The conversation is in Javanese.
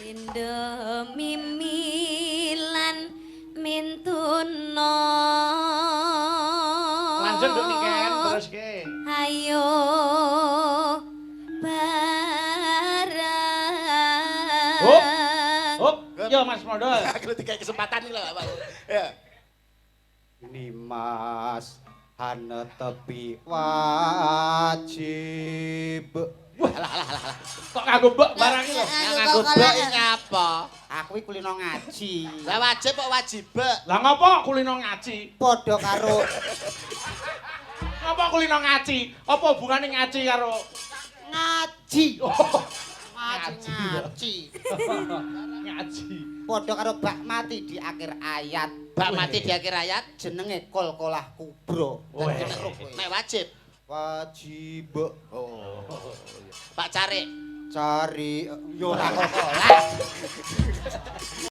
Indo mimilan mintuno. Lanjut Nduk Niken terus ke. Ayo bareng. Hop, yo Mas Modol. Aku dikai kesempatan iki lho, Pak. Ya. Nimas hanetepi wajib. Wah, alah. Kok kanggo mbok barang iki lho. Nganggo bok iki apa? Aku iki kulino ngaji. Lah wajib kok wajib. Lah ngopo kulino ngaji? Padha karo Ngopo kulino ngaji? Apa hubungane ngaji karo ngaji. Oh, Ngaji. ngaji. Padha karo bak mati di akhir ayat. Bak mati di akhir ayat Jenenge Kolkolah Kubro. Weh. nek wajib. Wajib Oh. Pak Carik. cari yo ora kolkolah.